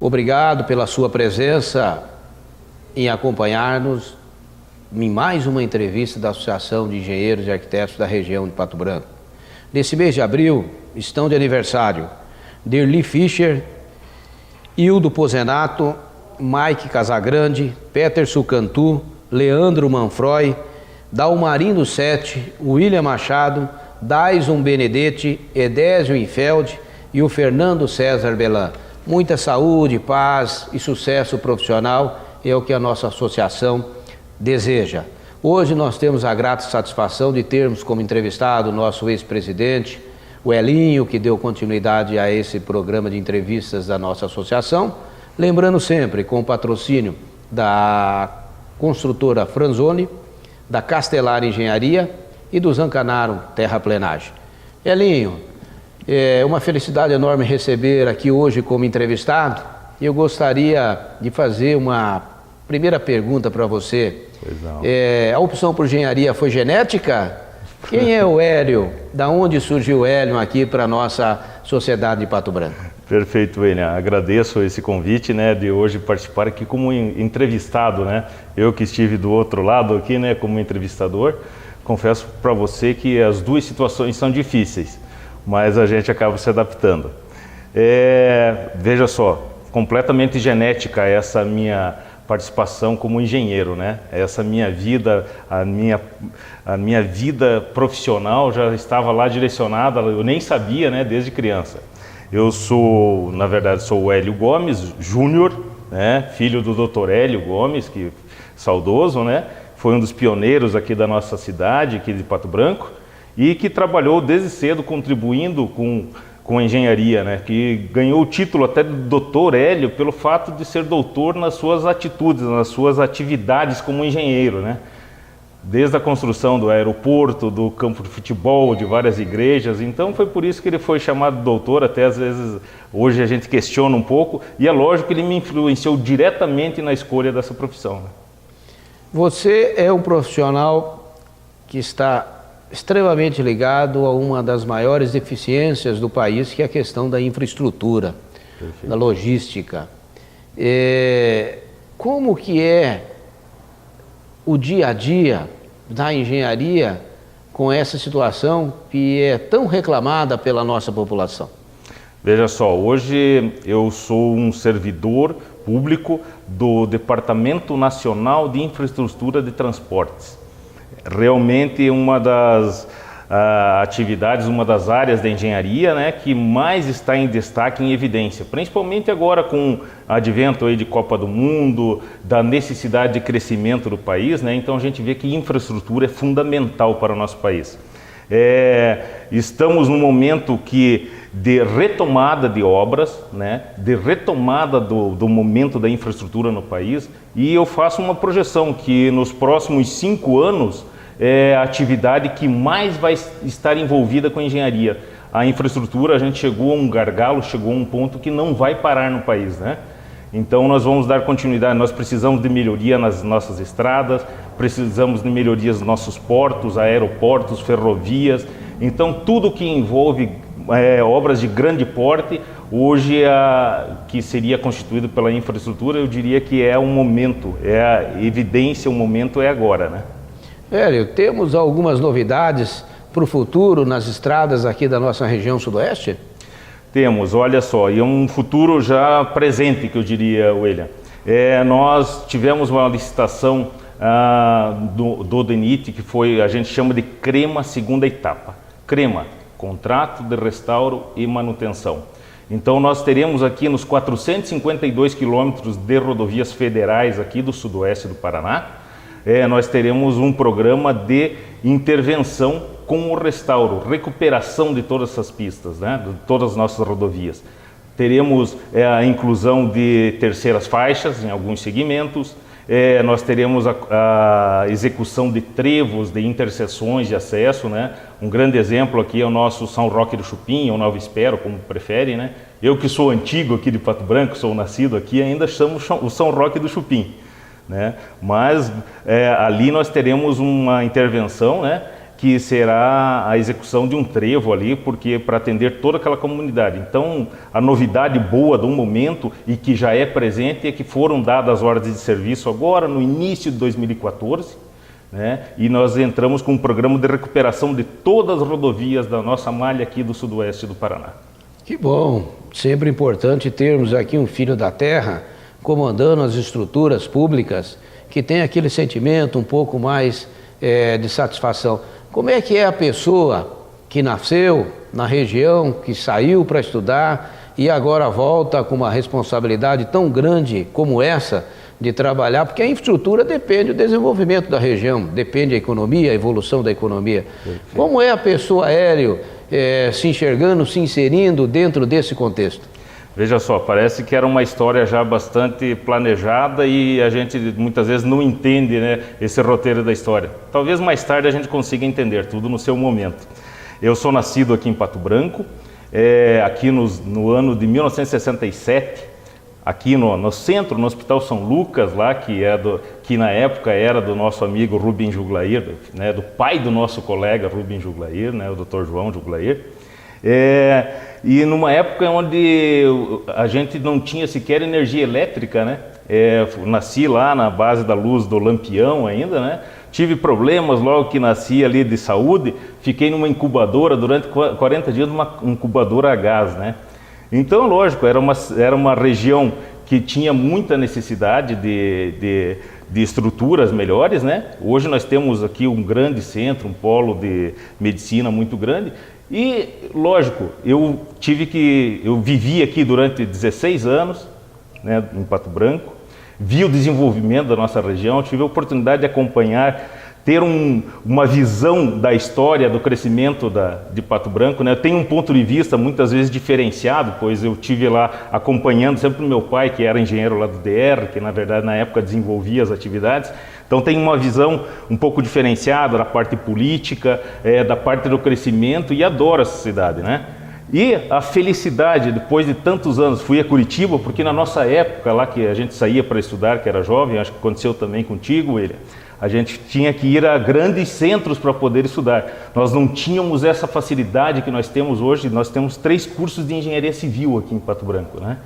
Obrigado pela sua presença em acompanhar-nos em mais uma entrevista da Associação de Engenheiros e Arquitetos da região de Pato Branco. Nesse mês de abril estão de aniversário Derli Fischer, Hildo Pozenato, Mike Casagrande, Peterson Cantu, Leandro Manfroy, Dalmarino Sete, William Machado, Daison Benedetti, Edésio Infeld e o Fernando César Belan. Muita saúde, paz e sucesso profissional é o que a nossa associação deseja. Hoje nós temos a grata satisfação de termos como entrevistado o nosso ex-presidente, o Elinho, que deu continuidade a esse programa de entrevistas da nossa associação, lembrando sempre com o patrocínio da construtora Franzoni, da Castelar Engenharia e do Zancanaro Terraplenagem. Elinho, é uma felicidade enorme receber aqui hoje como entrevistado. Eu gostaria de fazer uma primeira pergunta para você. A opção por engenharia foi genética? Quem é o Hélio? Da onde surgiu o Hélio aqui para a nossa sociedade de Pato Branco? Perfeito, William. Agradeço esse convite, né, de hoje participar aqui como entrevistado, né? Eu que estive do outro lado aqui, né, como entrevistador. Confesso para você que as duas situações são difíceis, mas a gente acaba se adaptando. Veja só, completamente genética essa minha participação como engenheiro, né? Essa minha vida, a minha vida profissional já estava lá direcionada, eu nem sabia, né, desde criança. Eu sou, na verdade, sou o Hélio Gomes Júnior, né, filho do Dr. Hélio Gomes, que saudoso, né? Foi um dos pioneiros aqui da nossa cidade, aqui de Pato Branco, e que trabalhou desde cedo contribuindo com a engenharia, né? Que ganhou o título até de Dr. Hélio pelo fato de ser doutor nas suas atitudes, nas suas atividades como engenheiro, né? Desde a construção do aeroporto, do campo de futebol, de várias igrejas. Então foi por isso que ele foi chamado doutor, até às vezes hoje a gente questiona um pouco, e é lógico que ele me influenciou diretamente na escolha dessa profissão, né? Você é um profissional que está extremamente ligado a uma das maiores deficiências do país, que é a questão da infraestrutura, perfeito, da logística. Como que é o dia a dia da engenharia com essa situação que é tão reclamada pela nossa população? Veja só, hoje eu sou um servidor público do Departamento Nacional de Infraestrutura de Transportes. Realmente uma das atividades, uma das áreas da engenharia, né, que mais está em destaque, em evidência, principalmente agora com o advento aí de Copa do Mundo, da necessidade de crescimento do país, né, então a gente vê que infraestrutura é fundamental para o nosso país. Estamos num momento de retomada de obras, né, de retomada do momento da infraestrutura no país, e eu faço uma projeção que nos próximos 5 anos é a atividade que mais vai estar envolvida com a engenharia. A infraestrutura, a gente chegou a um gargalo, chegou a um ponto que não vai parar no país, né? Então nós vamos dar continuidade, nós precisamos de melhoria nas nossas estradas, precisamos de melhorias nos nossos portos, aeroportos, ferrovias. Então tudo que envolve obras de grande porte, hoje que seria constituído pela infraestrutura, eu diria que é o momento, é a evidência, o momento é agora, né? Hélio, temos algumas novidades para o futuro nas estradas aqui da nossa região sudoeste? Temos, olha só, e é um futuro já presente, que eu diria, William. Nós tivemos uma licitação do DENIT, que foi, a gente chama de CREMA segunda etapa. CREMA, Contrato de Restauro e Manutenção. Então nós teremos aqui nos 452 quilômetros de rodovias federais aqui do sudoeste do Paraná, nós teremos um programa de intervenção com o restauro, recuperação de todas essas pistas, né, de todas as nossas rodovias. Teremos a inclusão de terceiras faixas em alguns segmentos, nós teremos a execução de trevos, de interseções de acesso, né? Um grande exemplo aqui é o nosso São Roque do Chupim, ou Nova Espero, como preferem, né? Eu que sou antigo aqui de Pato Branco, sou nascido aqui, ainda chamo o São Roque do Chupim, né? Mas ali nós teremos uma intervenção, né, que será a execução de um trevo ali, porque para atender toda aquela comunidade. Então, a novidade boa do momento e que já é presente é que foram dadas as ordens de serviço agora, no início de 2014, né? E nós entramos com um programa de recuperação de todas as rodovias da nossa malha aqui do sudoeste do Paraná. Que bom, sempre importante termos aqui um filho da terra comandando as estruturas públicas que tem aquele sentimento um pouco mais de satisfação. Como é que é a pessoa que nasceu na região, que saiu para estudar e agora volta com uma responsabilidade tão grande como essa de trabalhar, porque a infraestrutura depende do desenvolvimento da região, depende da economia, a evolução da economia. Perfeito. Como é a pessoa, Hélio, se enxergando, se inserindo dentro desse contexto? Veja só, parece que era uma história já bastante planejada e a gente muitas vezes não entende, né, esse roteiro da história. Talvez mais tarde a gente consiga entender tudo no seu momento. Eu sou nascido aqui em Pato Branco, aqui no ano de 1967, aqui no centro, no Hospital São Lucas, lá que na época era do nosso amigo Rubens Juglair, né, do pai do nosso colega Rubens Juglair, né, o Dr. João Juglair. E numa época onde a gente não tinha sequer energia elétrica, né? Nasci lá na base da luz do Lampião ainda, né? Tive problemas logo que nasci ali de saúde, fiquei numa incubadora durante 40 dias, numa incubadora a gás, né? Então, lógico, era uma região que tinha muita necessidade de estruturas melhores, né? Hoje nós temos aqui um grande centro, um polo de medicina muito grande. E, lógico, eu vivi aqui durante 16 anos, né, em Pato Branco, vi o desenvolvimento da nossa região, tive a oportunidade de acompanhar, ter uma visão da história, do crescimento de Pato Branco, né? Eu tenho um ponto de vista muitas vezes diferenciado, pois eu tive lá acompanhando sempre o meu pai, que era engenheiro lá do DR, que na verdade na época desenvolvia as atividades. Então tem uma visão um pouco diferenciada da parte política, da parte do crescimento, e adoro essa cidade, né? E a felicidade, depois de tantos anos, fui a Curitiba, porque na nossa época lá que a gente saía para estudar, que era jovem, acho que aconteceu também contigo, William, a gente tinha que ir a grandes centros para poder estudar. Nós não tínhamos essa facilidade que nós temos hoje. Nós temos 3 cursos de engenharia civil aqui em Pato Branco, né?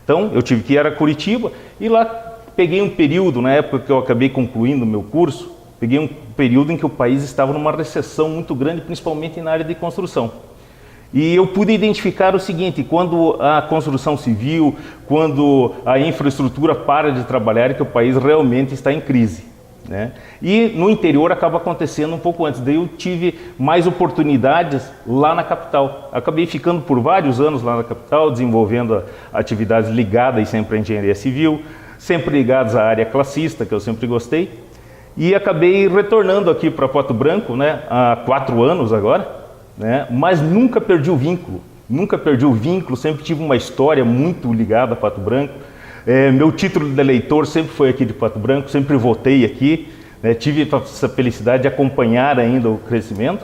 Então eu tive que ir a Curitiba e lá peguei um período, na época que eu acabei concluindo o meu curso, peguei um período em que o país estava numa recessão muito grande, principalmente na área de construção. E eu pude identificar o seguinte: quando a construção civil, quando a infraestrutura para de trabalhar, é que o país realmente está em crise, né? E no interior acaba acontecendo um pouco antes. Daí eu tive mais oportunidades lá na capital. Acabei ficando por vários anos lá na capital, desenvolvendo atividades ligadas sempre à engenharia civil, sempre ligadas à área classista, que eu sempre gostei. E acabei retornando aqui para Pato Branco, né, há 4 anos agora, né, mas nunca perdi o vínculo. Nunca perdi o vínculo, sempre tive uma história muito ligada a Pato Branco. Meu título de eleitor sempre foi aqui de Pato Branco, sempre votei aqui, né, tive essa felicidade de acompanhar ainda o crescimento.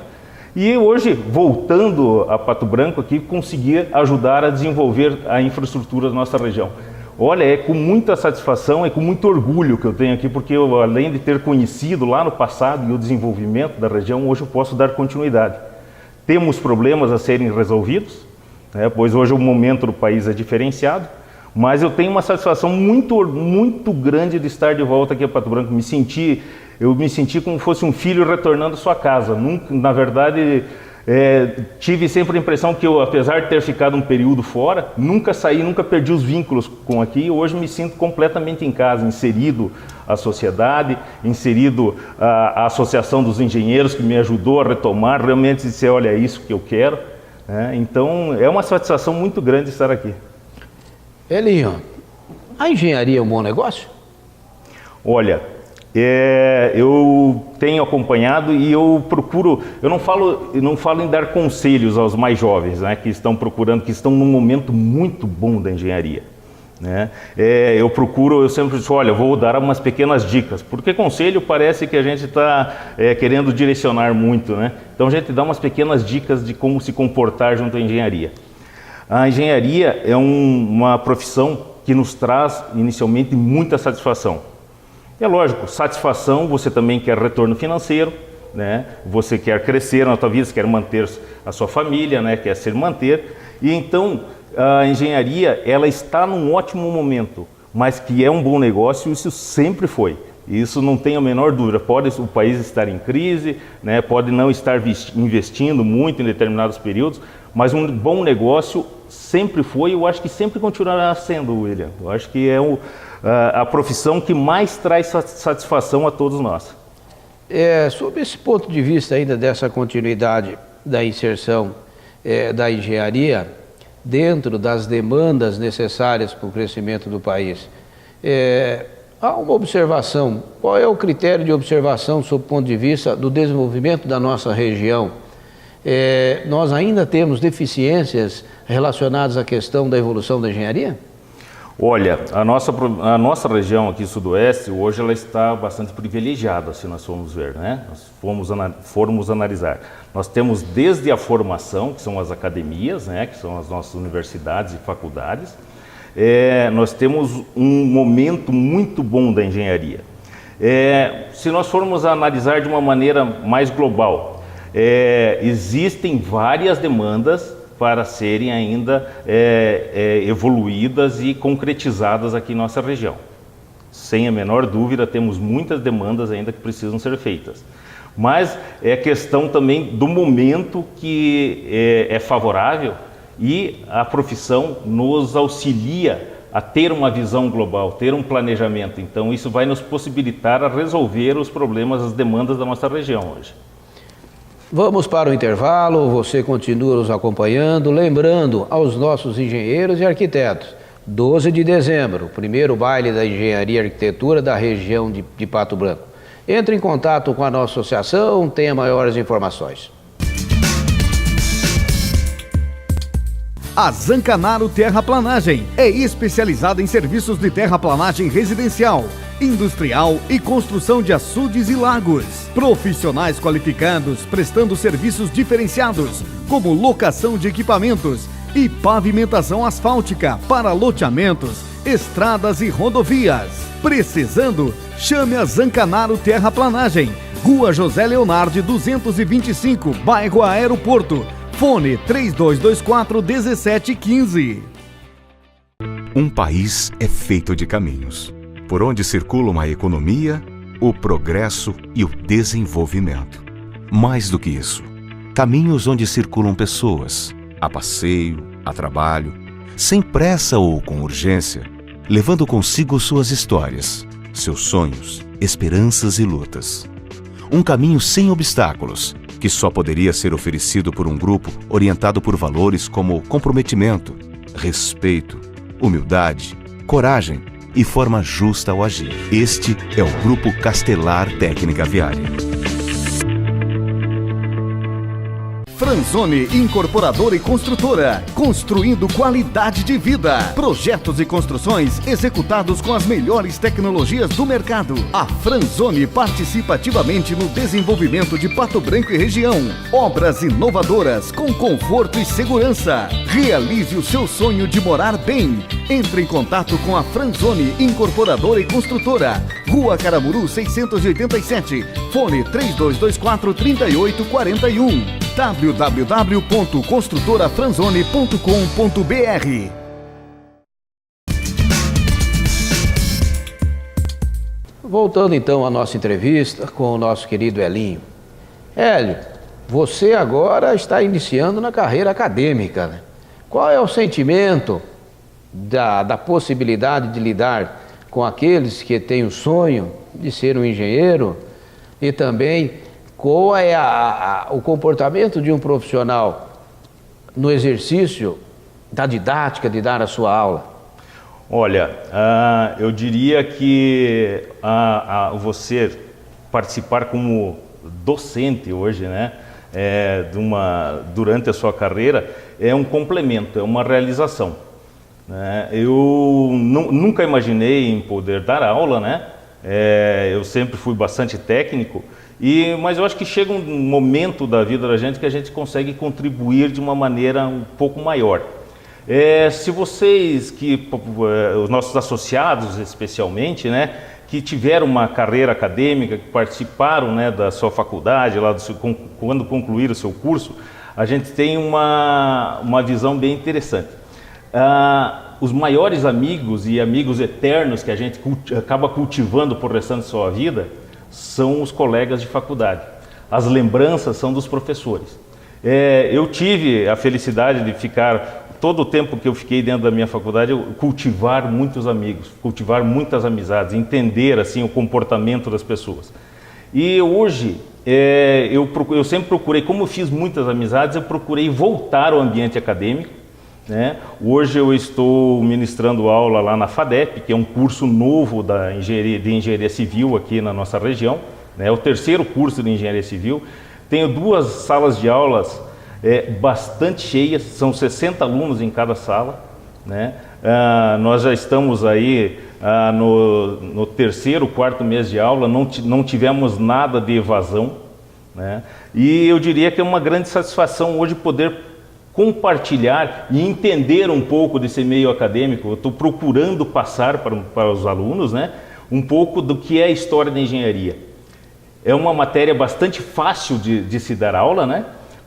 E hoje, voltando a Pato Branco aqui, consegui ajudar a desenvolver a infraestrutura da nossa região. Olha, é com muita satisfação, é com muito orgulho que eu tenho aqui, porque eu, além de ter conhecido lá no passado e o desenvolvimento da região, hoje eu posso dar continuidade. Temos problemas a serem resolvidos, né, pois hoje o momento do país é diferenciado, mas eu tenho uma satisfação muito grande de estar de volta aqui a Pato Branco. Eu me senti como se fosse um filho retornando à sua casa. Na verdade, tive sempre a impressão que eu, apesar de ter ficado um período fora, nunca saí, nunca perdi os vínculos com aqui. Hoje me sinto completamente em casa, inserido à sociedade, inserido à Associação dos Engenheiros, que me ajudou a retomar, realmente dizer, olha, é isso que eu quero, né? Então é uma satisfação muito grande estar aqui. Elinho, a engenharia é um bom negócio? Olha, eu tenho acompanhado e eu procuro, eu não falo em dar conselhos aos mais jovens, né, que estão procurando, que estão num momento muito bom da engenharia, né? Eu sempre digo, olha, vou dar umas pequenas dicas, porque conselho parece que a gente está querendo direcionar muito, né? Então a gente dá umas pequenas dicas de como se comportar junto à engenharia. A engenharia é uma profissão que nos traz inicialmente muita satisfação. É lógico, satisfação, você também quer retorno financeiro, né? Você quer crescer na tua vida, você quer manter a sua família, né? Quer se manter. E então a engenharia, ela está num ótimo momento, mas que é um bom negócio, isso sempre foi. Isso não tem a menor dúvida. Pode o país estar em crise, né? Pode não estar investindo muito em determinados períodos, mas um bom negócio sempre foi, eu acho que sempre continuará sendo, William. Eu acho que é a profissão que mais traz satisfação a todos nós. Sob esse ponto de vista ainda dessa continuidade da inserção da engenharia dentro das demandas necessárias para o crescimento do país, há uma observação. Qual é o critério de observação sob o ponto de vista do desenvolvimento da nossa região? Nós ainda temos deficiências relacionadas à questão da evolução da engenharia? Olha, a nossa região aqui sudoeste, hoje ela está bastante privilegiada, se nós formos ver, né? Nós formos analisar. Nós temos desde a formação, que são as academias, né? Que são as nossas universidades e faculdades. Nós temos um momento muito bom da engenharia. Se nós formos analisar de uma maneira mais global, existem várias demandas para serem ainda evoluídas e concretizadas aqui em nossa região. Sem a menor dúvida, temos muitas demandas ainda que precisam ser feitas. Mas é questão também do momento que é favorável e a profissão nos auxilia a ter uma visão global, ter um planejamento. Então isso vai nos possibilitar a resolver os problemas, as demandas da nossa região hoje. Vamos para o intervalo, você continua nos acompanhando, lembrando aos nossos engenheiros e arquitetos, 12 de dezembro, o primeiro baile da engenharia e arquitetura da região de Pato Branco. Entre em contato com a nossa associação, tenha maiores informações. A Zancanaro Terraplanagem é especializada em serviços de terraplanagem residencial, industrial e construção de açudes e lagos. Profissionais qualificados prestando serviços diferenciados, como locação de equipamentos e pavimentação asfáltica para loteamentos, estradas e rodovias. Precisando? Chame a Zancanaro Terraplanagem, Rua José Leonardi 225, bairro Aeroporto. Fone 3224-1715. Um país é feito de caminhos, por onde circulam a economia, o progresso e o desenvolvimento. Mais do que isso, caminhos onde circulam pessoas, a passeio, a trabalho, sem pressa ou com urgência, levando consigo suas histórias, seus sonhos, esperanças e lutas. Um caminho sem obstáculos, que só poderia ser oferecido por um grupo orientado por valores como comprometimento, respeito, humildade, coragem e forma justa ao agir. Este é o Grupo Castelar Técnica Viária. Franzoni Incorporadora e Construtora, construindo qualidade de vida. Projetos e construções executados com as melhores tecnologias do mercado. A Franzoni participa ativamente no desenvolvimento de Pato Branco e região. Obras inovadoras com conforto e segurança. Realize o seu sonho de morar bem. Entre em contato com a Franzoni Incorporadora e Construtora. Rua Caramuru 687. Fone 3224-3841. www.construtorafranzoni.com.br. Voltando então à nossa entrevista com o nosso querido Elinho. Hélio, você agora está iniciando na carreira acadêmica, né? Qual é o sentimento da possibilidade de lidar com aqueles que têm o sonho de ser um engenheiro e também qual é o comportamento de um profissional no exercício da didática de dar a sua aula? Olha, eu diria que você participar como docente hoje, né, durante a sua carreira, é um complemento, é uma realização. Né? Eu nunca imaginei em poder dar aula, né? Eu sempre fui bastante técnico, mas eu acho que chega um momento da vida da gente que a gente consegue contribuir de uma maneira um pouco maior. Se vocês, os nossos associados especialmente, né, que tiveram uma carreira acadêmica, que participaram, né, da sua faculdade, lá quando concluíram o seu curso, a gente tem uma visão bem interessante. Os maiores amigos e amigos eternos que a gente acaba cultivando por restante de sua vida são os colegas de faculdade. As lembranças são dos professores. Eu tive a felicidade de ficar, todo o tempo que eu fiquei dentro da minha faculdade, cultivar muitos amigos, cultivar muitas amizades, entender assim o comportamento das pessoas. E hoje, eu sempre procurei, como eu fiz muitas amizades, eu procurei voltar ao ambiente acadêmico, né? Hoje eu estou ministrando aula lá na FADEP, que é um curso novo de engenharia civil aqui na nossa região, né? É o terceiro curso de engenharia civil. Tenho 2 salas de aulas bastante cheias, são 60 alunos em cada sala, né? Nós já estamos aí no terceiro, quarto mês de aula, não tivemos nada de evasão, né? E eu diria que é uma grande satisfação hoje poder compartilhar e entender um pouco desse meio acadêmico. Eu estou procurando passar para os alunos, né, um pouco do que é a história da engenharia. É uma matéria bastante fácil de se dar aula, né,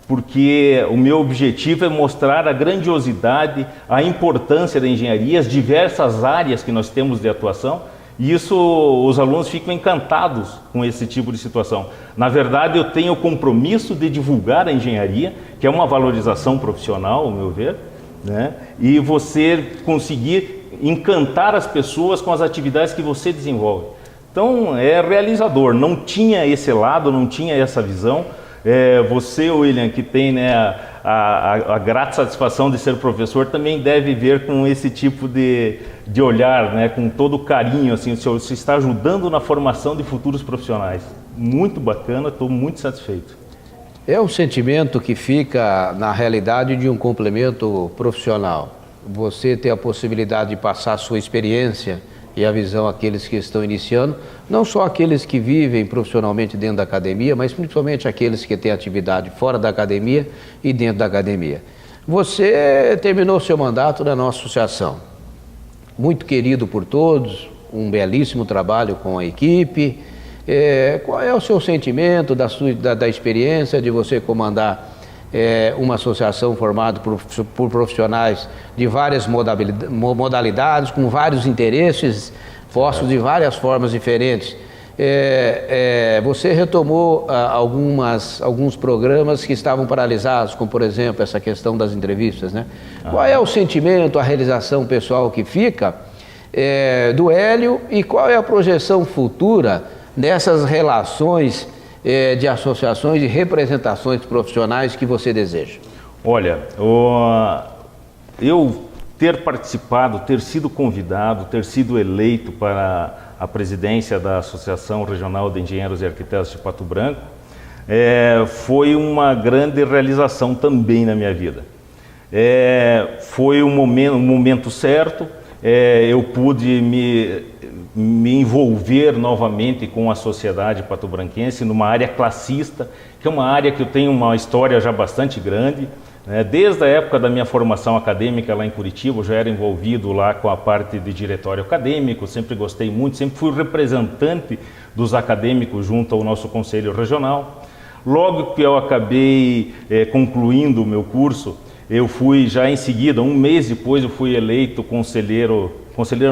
porque o meu objetivo é mostrar a grandiosidade, a importância da engenharia, as diversas áreas que nós temos de atuação. E isso, os alunos ficam encantados com esse tipo de situação. Na verdade, eu tenho o compromisso de divulgar a engenharia, que é uma valorização profissional, ao meu ver, né? E você conseguir encantar as pessoas com as atividades que você desenvolve. Então, é realizador. Não tinha esse lado, não tinha essa visão. Você, William, que tem, né, a grata satisfação de ser professor, também deve ver com esse tipo de olhar, né, com todo o carinho, assim, você está ajudando na formação de futuros profissionais. Muito bacana, estou muito satisfeito. É um sentimento que fica na realidade de um complemento profissional. Você ter a possibilidade de passar a sua experiência e a visão àqueles que estão iniciando, não só aqueles que vivem profissionalmente dentro da academia, mas principalmente aqueles que têm atividade fora da academia e dentro da academia. Você terminou seu mandato na nossa associação, muito querido por todos, um belíssimo trabalho com a equipe. Qual é o seu sentimento da experiência de você comandar uma associação formada por profissionais de várias modalidades, com vários interesses postos de várias formas diferentes? Você retomou alguns programas que estavam paralisados, como por exemplo essa questão das entrevistas, né? Qual é o sentimento, a realização pessoal que fica do Hélio, e qual é a projeção futura dessas relações de associações e representações profissionais que você deseja? Olha, eu ter participado, ter sido convidado, ter sido eleito para a presidência da Associação Regional de Engenheiros e Arquitetos de Pato Branco foi uma grande realização também na minha vida. Foi um momento certo, eu pude me envolver novamente com a sociedade patobranquense numa área classista, que é uma área que eu tenho uma história já bastante grande, né? Desde a época da minha formação acadêmica lá em Curitiba, eu já era envolvido lá com a parte de diretório acadêmico, sempre gostei muito, sempre fui representante dos acadêmicos junto ao nosso conselho regional. Logo que eu acabei concluindo o meu curso, eu fui já em seguida, um mês depois, eu fui eleito conselheiro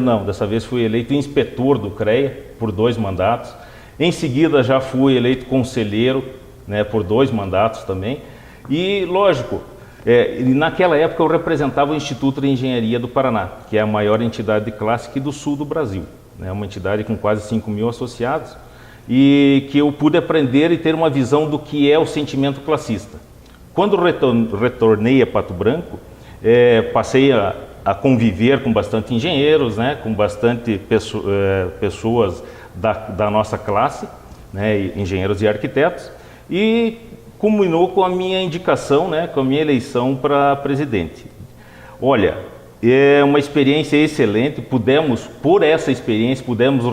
não, dessa vez fui eleito inspetor do CREA por 2 mandatos. Em seguida já fui eleito conselheiro, né, por 2 mandatos também. E lógico, naquela época eu representava o Instituto de Engenharia do Paraná, que é a maior entidade de classe aqui do sul do Brasil, né, uma entidade com quase 5.000 associados, e que eu pude aprender e ter uma visão do que é o sentimento classista. Quando retornei a Pato Branco, passei a conviver com bastante engenheiros, né, com bastante pessoas da nossa classe, né, engenheiros e arquitetos, e culminou com a minha indicação, né, com a minha eleição para presidente. Olha, é uma experiência excelente, por essa experiência, pudemos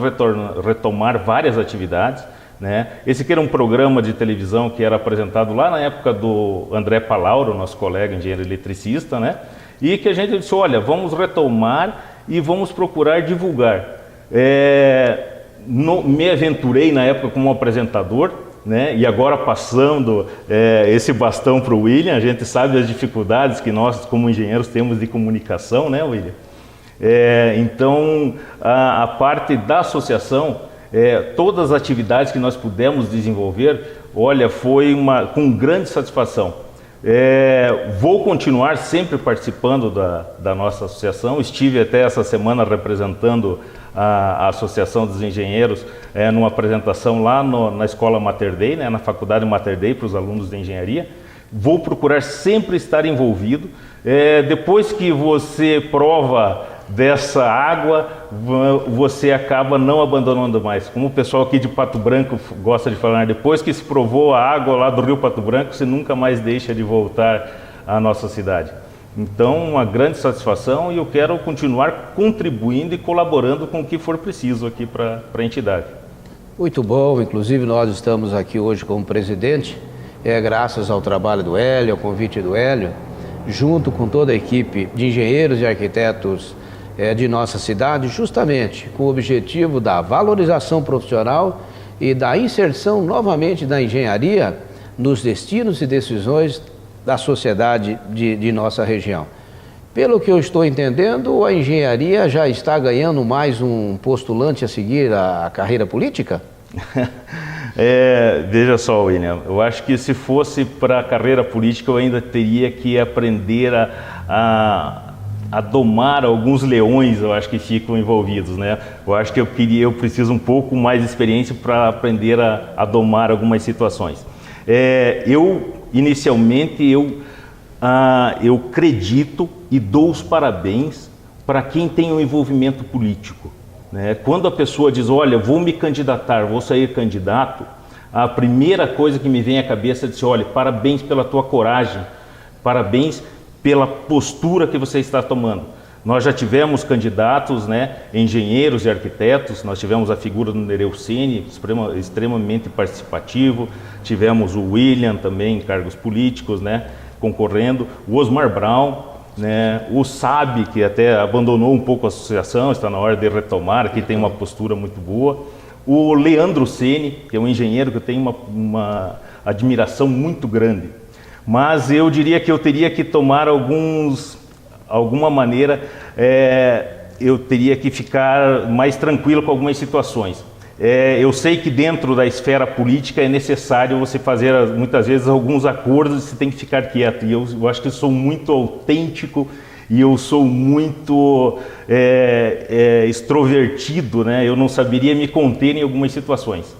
retomar várias atividades, né? Esse aqui era um programa de televisão que era apresentado lá na época do André Palauro, nosso colega engenheiro eletricista, né? E que a gente disse, olha, vamos retomar e vamos procurar divulgar. me aventurei na época como apresentador, né? E agora passando esse bastão para o William. A gente sabe as dificuldades que nós como engenheiros temos de comunicação, né, William? Então a parte da associação, todas as atividades que nós pudemos desenvolver, olha, foi com grande satisfação. Vou continuar sempre participando da nossa associação. Estive até essa semana representando a Associação dos Engenheiros numa apresentação lá na Escola Mater Dei, né, na Faculdade Mater Dei, para os alunos de engenharia. Vou procurar sempre estar envolvido. Depois que você prova dessa água, você acaba não abandonando mais. Como o pessoal aqui de Pato Branco gosta de falar, depois que se provou a água lá do Rio Pato Branco, você nunca mais deixa de voltar à nossa cidade. Então, uma grande satisfação, e eu quero continuar contribuindo e colaborando com o que for preciso aqui para a entidade. Muito bom, inclusive nós estamos aqui hoje como presidente, graças ao trabalho do Hélio, ao convite do Hélio, junto com toda a equipe de engenheiros e arquitetos de nossa cidade, justamente com o objetivo da valorização profissional e da inserção novamente da engenharia nos destinos e decisões da sociedade de nossa região. Pelo que eu estou entendendo, a engenharia já está ganhando mais um postulante a seguir a carreira política? Veja só, William, eu acho que se fosse para a carreira política eu ainda teria que aprender a domar alguns leões, eu acho que ficam envolvidos, né? Eu acho que eu preciso um pouco mais de experiência para aprender a domar algumas situações. Inicialmente, eu acredito e dou os parabéns para quem tem um envolvimento político, né? Quando a pessoa diz, olha, vou me candidatar, vou sair candidato, a primeira coisa que me vem à cabeça é dizer, olha, parabéns pela tua coragem, parabéns pela postura que você está tomando. Nós já tivemos candidatos, né, engenheiros e arquitetos. Nós tivemos a figura do Nereu Ceni, extremamente participativo. Tivemos o William também em cargos políticos, né, concorrendo. O Osmar Brown, né, o Sabe, que até abandonou um pouco a associação, está na hora de retomar, que tem uma postura muito boa. O Leandro Ceni, que é um engenheiro que eu tenho uma admiração muito grande. Mas eu diria que eu teria que tomar alguma maneira, eu teria que ficar mais tranquilo com algumas situações. Eu sei que dentro da esfera política é necessário você fazer muitas vezes alguns acordos e você tem que ficar quieto. E eu acho que eu sou muito autêntico e eu sou muito extrovertido, né? Eu não saberia me conter em algumas situações.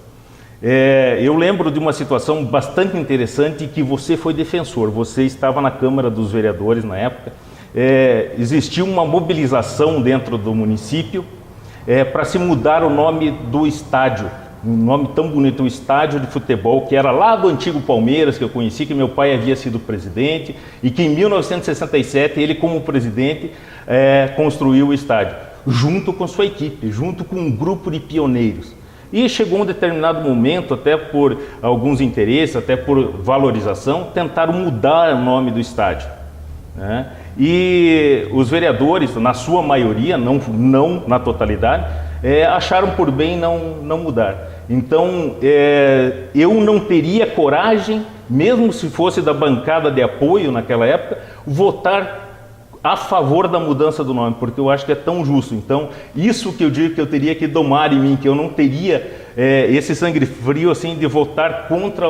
Eu lembro de uma situação bastante interessante que você foi defensor. Você estava na Câmara dos Vereadores na época. Existiu uma mobilização dentro do município para se mudar o nome do estádio. Um nome tão bonito, um estádio de futebol que era lá do antigo Palmeiras, que eu conheci, que meu pai havia sido presidente, e que em 1967 ele, como presidente, construiu o estádio, junto com sua equipe, junto com um grupo de pioneiros. E chegou um determinado momento, até por alguns interesses, até por valorização, tentaram mudar o nome do estádio, né? E os vereadores, na sua maioria, não na totalidade, acharam por bem não mudar. Então, eu não teria coragem, mesmo se fosse da bancada de apoio naquela época, votar a favor da mudança do nome, porque eu acho que é tão justo. Então, isso que eu digo que eu teria que domar em mim, que eu não teria esse sangue frio assim de votar contra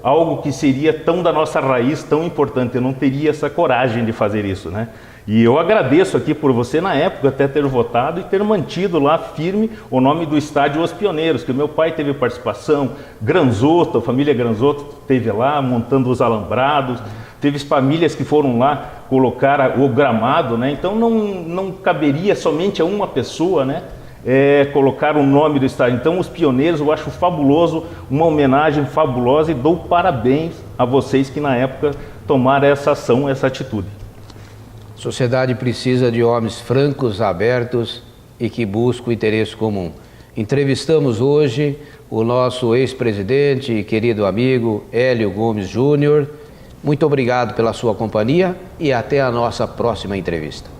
algo que seria tão da nossa raiz, tão importante. Eu não teria essa coragem de fazer isso, né? E eu agradeço aqui por você, na época, até ter votado e ter mantido lá firme o nome do estádio Os Pioneiros, que o meu pai teve participação, Granzotto, a família Granzotto esteve lá montando os alambrados, teve famílias que foram lá colocar o gramado, né? Então não caberia somente a uma pessoa, né, colocar o nome do estádio. Então, Os Pioneiros, eu acho fabuloso, uma homenagem fabulosa, e dou parabéns a vocês que na época tomaram essa ação, essa atitude. A sociedade precisa de homens francos, abertos e que buscam o interesse comum. Entrevistamos hoje o nosso ex-presidente e querido amigo Hélio Gomes Júnior. Muito obrigado pela sua companhia e até a nossa próxima entrevista.